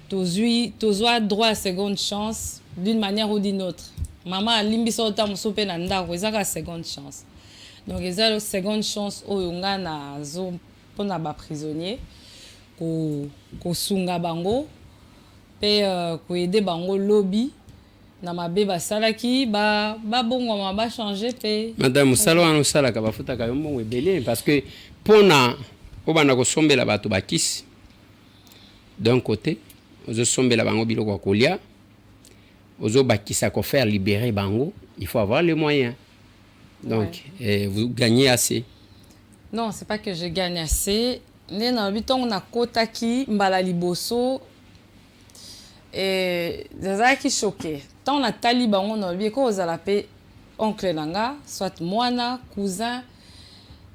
tozwa droit à seconde chance d'une manière ou d'une autre. Maman limbiso ta musope na ndako ezaka seconde chance. Donc ezala seconde chance oyo nga na zo pona ba prisonnier ko sunga bango pe ko aider bango lobby na mabe basalaki ba bongo ba changer pe. Madame Salo anu sala ka bafuta ka mbongo ebele parce que pona obanda kosombela bato bakisi d'un côté ozosombela bango biloko ya kolia ozobakisa kofaire libérer bango, il faut avoir les moyens. Donc vous gagnez assez. Non, c'est pas que je gagne assez. Né na biton na kotaki mbala liboso et zazaki choqué. Tant na tali bango na bi ko ozala pe oncle nanga, soit mwana, cousin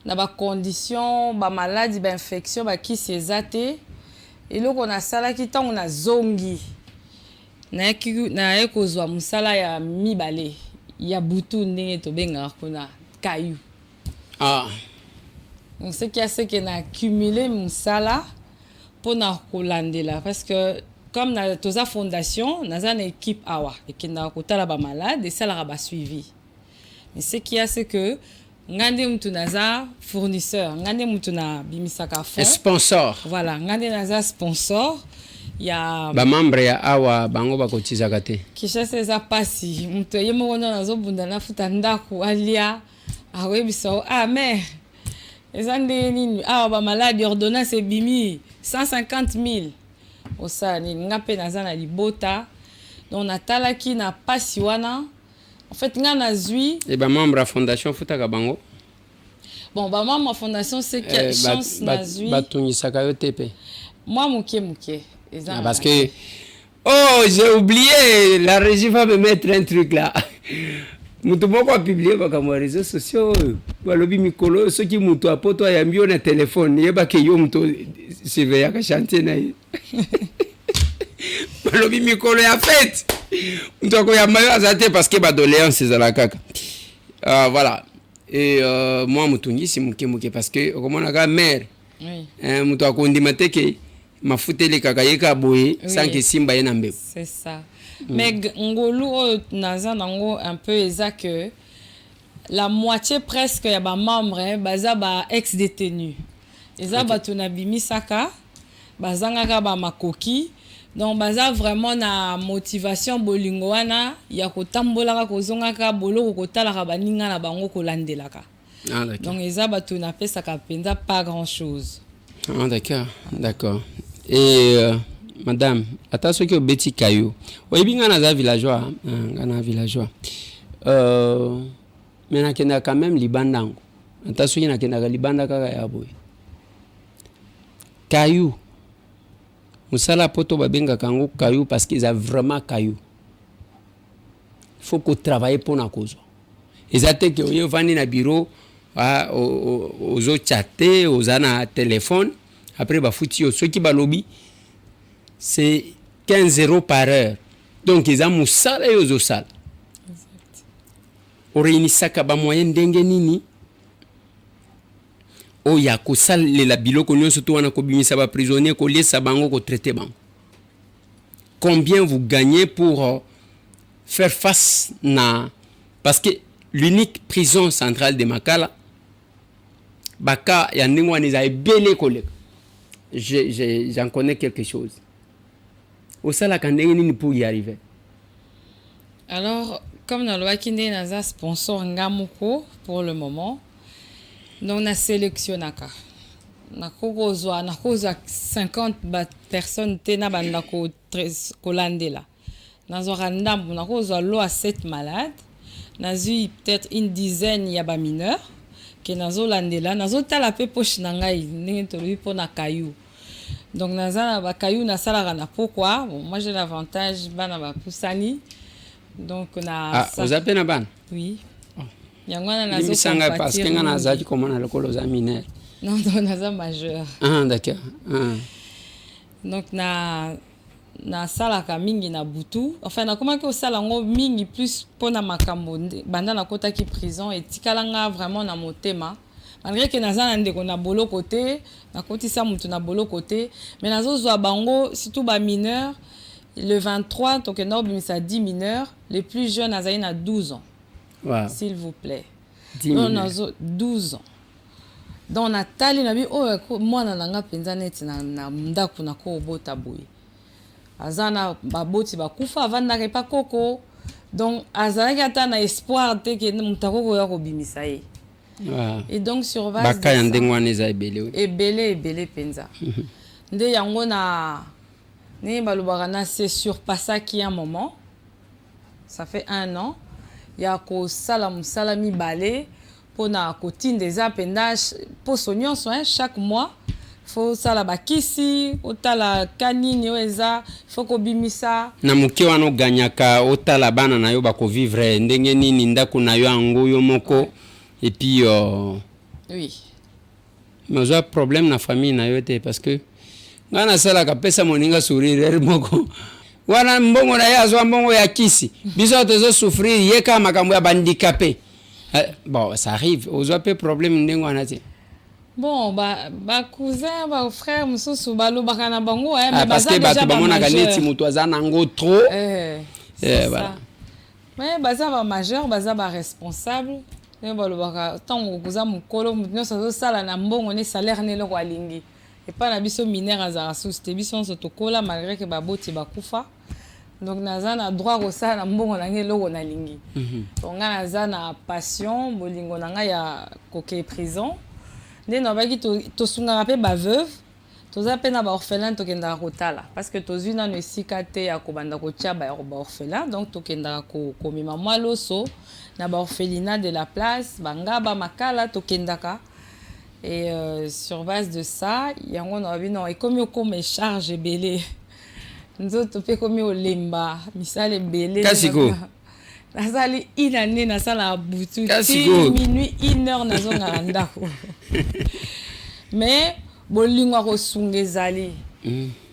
na ba condition, ba maladie, ba infection, ba ki sezate. Et loko na sala ki tant na zongi. Na ekozwa musala ya mibale. Ya butu ndenge to benga kuna kayu. Ah. Donc ce qui a c'est qu'on a accumulé musala pour na kolandela parce que comme na toza fondation, na une équipe awa et qui na kotala ba malade et ça la ba suivi. Mais ce qui a c'est que ngande mutu naza fournisseur, ngande mutu na bimisaka fond. Sponsor. Voilà, ngande naza sponsor. Ya ba membre ya awa bango bakotiza kate. Kisha seza pasi, mutu yemo wana nazo bunda na futa ndaku alia awebiso mais ezande nini ba malade ordonnance bimi 150 000 osani ngape nazana libota donc natalaki na pasi wana en fait nga nazui et ba membre à fondation futaka bango bon ba membre à fondation c'est quelle chance nazui batunisaka yo tepe moi muke parce que oh j'ai oublié, la régie va me mettre un truc là. Mutu moko a publié baka mo réseaux sociaux balobi mikolo soki mutu apoto ya mbio na téléphone yeba ke yo mutu surveiller ka chantier na ye balobi mikolo ya fête mutu ko ya mayo azate parce que ba doléance za la kaka voilà et moi mutu ngisi muke parce que komona ka mère mutu akondima teke mafuteli kaka yeka boye sans que simba ye na mbebo. C'est ça. Mais ngolu naza nango un peu exact que la moitié presque ya ba membre baza ba ex détenu. Eza batu na bimisaka bazanga ka ba makoki donc baza vraiment na motivation bolingo wana ya kotambola ka kozonga ka boloko kotala ka baninga na bango kolandelaka. Ah d'accord. Donc eza batu na pesa ka penza pas grand chose. Ah d'accord. Et madame, attention que beti kayo. Oyebi nga na villageois, mais na kenda quand même libandango. Attention na kenda libanda kaka ya boy. Kayu. Musala poto babenga kango kayu parce qu'ils ont vraiment kayu. Il faut qu'on travaille pour na cause. Ezate que oyo vani na bureau aux autres chatter, aux ana téléphone. Après, bafuti ceux qui balobi, c'est 15 € par heure. Donc, ils ont moussala et aux osala. On réunit ça comme moyen d'engue nini. Oh, ya ko sal la bilo ko nyonso to wana ko bimisa ba prisonnier ko lié sabango ko traiter bango. Combien vous gagnez pour faire face na parce que l'unique prison centrale de Makala baka ya ndingwa niza ebele koleka. J'en connais quelque chose. Au sala kandenge nini pour y arriver. Alors, comme dans le Wakinde naza sponsor ngamuko pour le moment. Donc na sélectionnaka. Na kozwa 50 personnes tena banda ko landela. Nazo randam na kozwa lo à 7 malades. Nazu peut-être une dizaine ya ba mineurs que nazo landela, nazo tala pe poche na ngai ndenge tolobi pona kayu. Donc naza ba kayu na sala na pourquoi bon moi j'ai l'avantage bana ba pusani. Donc na vous appelez na ban? Oui. Yangwana nazo misanga parce que ngana zaki komona lokolo za mineur. Non, naza majeur. Ah d'accord. Donc na sala ka mingi na butu. Enfin na comment que sala ngo mingi plus pona makambo banda na kota ki prison et tikalanga vraiment na motema. Malgré que naza na ndeko na bolo côté, na kotisa mutu na bolo côté, mais nazo zwa bango surtout ba mineurs le 23 donc na bimisa 10 mineurs, les plus jeunes naza na 12 ans. Wow. S'il vous plaît. 12 ans. Donc Nathalie na bi moi na nga penza neti na ndaku na ko bota boye. Azana baboti bakufa avanda repa koko. Donc azana ata na espoir te ke mutako ko ya ko bimisa ye. Et donc sur base de ça ebele penza nde yango na ne balobaka na c'est surpassé qui un moment ça fait 1 an ya ko sala musala mibale pona kotinda eza penda poso nyonso chaque mois faut sala bakisi otala kanini oeza faut kobimisa na moke wana oganyaka otala bana na yo bakovivre ndenge nini ndako na yo yango yo moko et puis oui mais oza problème na famille na yo te parce que nga nasalaka pesa moninga sourire moko wana mbongo na ye azwa mbongo ya kisi biso tozosouffrir ye kaka makambo ya bandicapé bon ça arrive ozwa pe problème ndenge wana te bon ba cousin ba frère mususu balobaka na bango mais parce que bato bamonaka neti moto aza nango trop voilà mais baza ba majeur baza ba responsable ne balobaka ntango koza mokolo moto nyonso azosala na mbongo ne salaire ne eloko alingi epa na biso minere azala susu te biso nyonso tokola malgré ke baboti bakufa donc naza na droit kosala na mbongo na ngai eloko nalingi donc nga naza na passion bolingo na ngai ya koke prison nde nabaki tosungaka mpe baveuve toza mpe na baorphelin tokendaka kotala parce que tozwi nano esika te ya kobanda kotia baorphelin donc tokendaka komema mwa loso na baorphelinat de la place bangaba makala tokendaka et sur base de ça yango na babi non ekomi okoma echarge ebele nzoto mpe ekomi olemba misala ebele kasiko nazali inane nasala butu ti minuit 1h nazongaka ndako mais bolingo kosunga ezali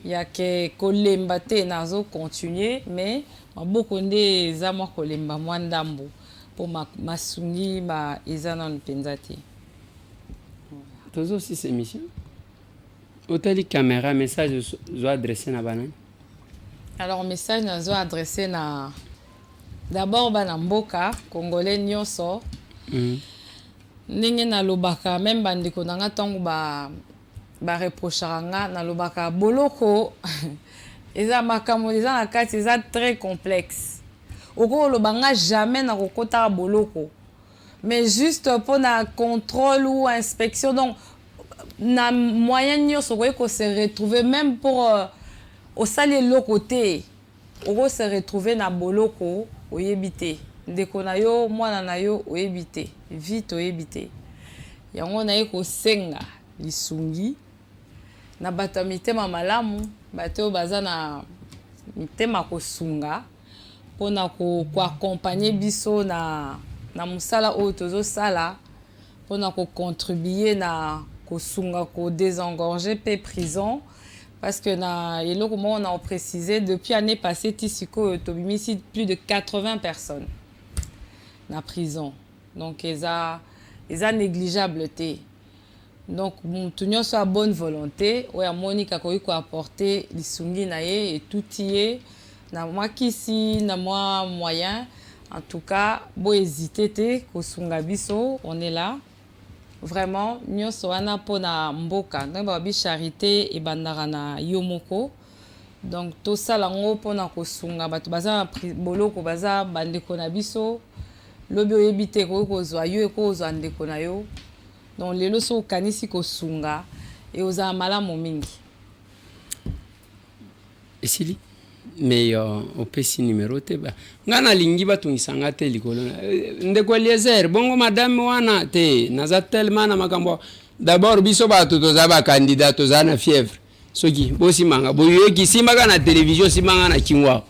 yake kolemba te nazocontinue mais maboko nde eza mwa kolemba mwa ndambo mpo masungi eza nano mpenza te tozo aussi cette émission otali caméra message zo adressé na banani alors message nazo adressé na d'abord bana mboka congolais nyonso ndenge nalobaka même bandeko na nga ntango bareprochaka nga nalobaka boloko eza makambo eza na kati eza très complexe okoloba nga jamais nakokotaka boloko mais juste pour na contrôle ou inspection donc na moyen nyonso okoki kose retrouver même pour osali eloko te oko se retrouver na boloko oyebi te ndeko na yo mwana na yo oyebi te vite oyebi te yango naye kosenga lisungi na bato ya mitema malamu bato oyo baza na mitema kosunga mpona koakompagne biso na mosala oyo tozosala mpona kocontribue na kosunga kodésengorger mpe prison parce que na eloko moko on a précisé depuis année passée ti sikoyo tobimisi plus de 80 personnes na prison donc eza négligeable te donc motu nyonso ya bonne volonté oyo amoni kakoki koapporte lisungi na ye etuti ye na mwa kisi na mwa moyen en tout cas bohésite te kosunga biso on est là vraiment nyonso wana mpona mboka donc babi charité ebandaka na yo moko donc tosala yango mpona kosunga bato baza na boloko baza bandeko na biso lobi oyebi te ekoki kozwa yo ekoki kozwa ndeko na yo donc lelo so okanisi kosunga eozala malamu mingi esili mais opesi numéro te nga nalingi batungisanga te likolo ndeko Eliezer bongo madame wana te naza tellement na makambo d'abord biso bato toza bakandidat toza na fièvre soki bosimanga boyoki simbaka na télévision simbanga na kingwa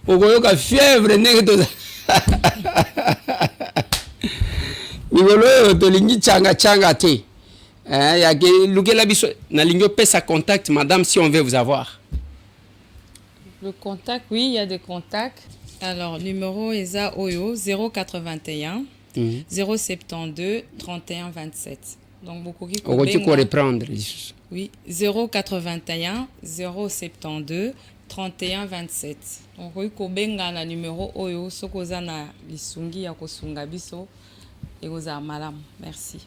okoyoka fièvre ndenge toza mikolo oyo tolingi changa te yake lukela biso nalingi opesa contact madame si on veut vous avoir. Le contact, oui, il y a des contacts. Alors, numéro ESA OYO 081 072 31 27. Donc, beaucoup qui on va reprendre. Oui, 081 072 31 27. Donc, oui, kobenga na numéro OYO sokoza na lisungi ya kosunga biso et koza malam. Merci.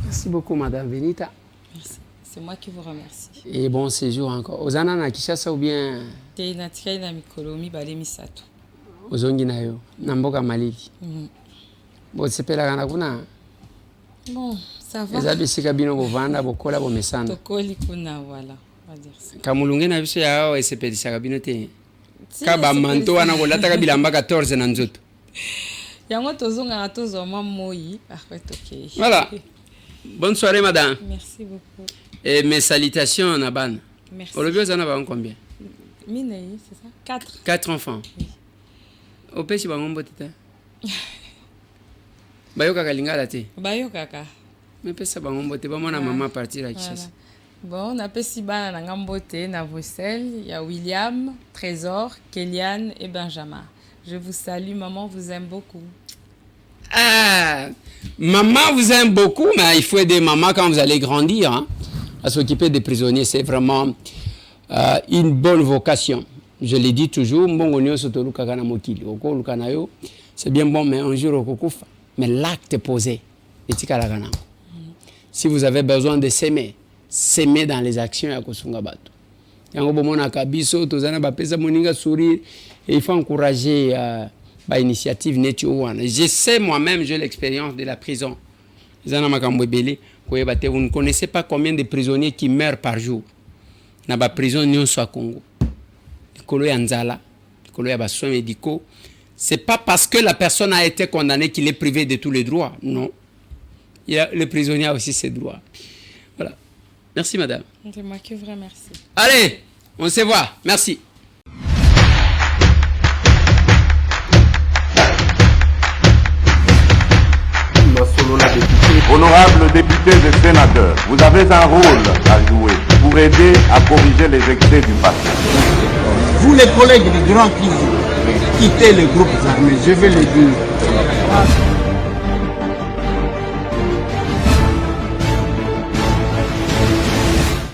Merci beaucoup, Madame Benita. Merci. C'est moi qui vous remercie. Et bon séjour encore. Ozana na Kishasa ou bien te na tikai na mikolo mibale misato. Ozongi na yo na mboka Malili. Bo sepela kana kuna Bon, ça va. eza bisika bino bovanda bokola bomesana Tokoli kuna, voilà. On va dire ça. kamulunge na biso ya awa esepelisaka bino te Si, ka bamanto c'est wana kolataka bilamba 14 na nzoto Yango tozongaka tozwa moi. Après, ok. voilà. Bonne soirée madame. Merci beaucoup. Et mes salutations Naban. Merci. Olobi ozana ba combien? Minei, c'est ça? 4. 4 enfants. Oui. Opesi bango mbote te. Bayoka kalingala te. Bayo kaka. Mais pesa bango mbote ba mona maman partir à Voilà. Kinshasa. Bon, on a pesi bana na ngambote na Bruxelles. Il y a William, Trésor, Kéliane et Benjamin. Je vous salue, maman vous aime beaucoup. Ah, maman vous aime beaucoup, mais il faut aider maman quand vous allez grandir. Hein, à s'occuper des prisonniers, c'est vraiment une bonne vocation. Je le dis toujours, c'est bien bon, mais un jour, mais l'acte posé. Si vous avez besoin de s'aimer, s'aimer dans les actions à Kosungabato. Il faut encourager l'initiative Netio. Je sais moi-même, j'ai l'expérience de la prison. Vous ne connaissez pas combien de prisonniers qui meurent par jour. Dans la prison, nous sommes à Congo. Ce n'est pas parce que la personne a été condamnée qu'il est privé de tous les droits. Non. Le prisonnier a aussi ses droits. Voilà. Merci, madame. C'est moi qui vous remercie. Allez, on se voit. Merci. Honorables députés et sénateurs, vous avez un rôle à jouer pour aider à corriger les excès du passé. Vous les collègues du Grand Kivu, quittez les groupes armés, je vais le dire.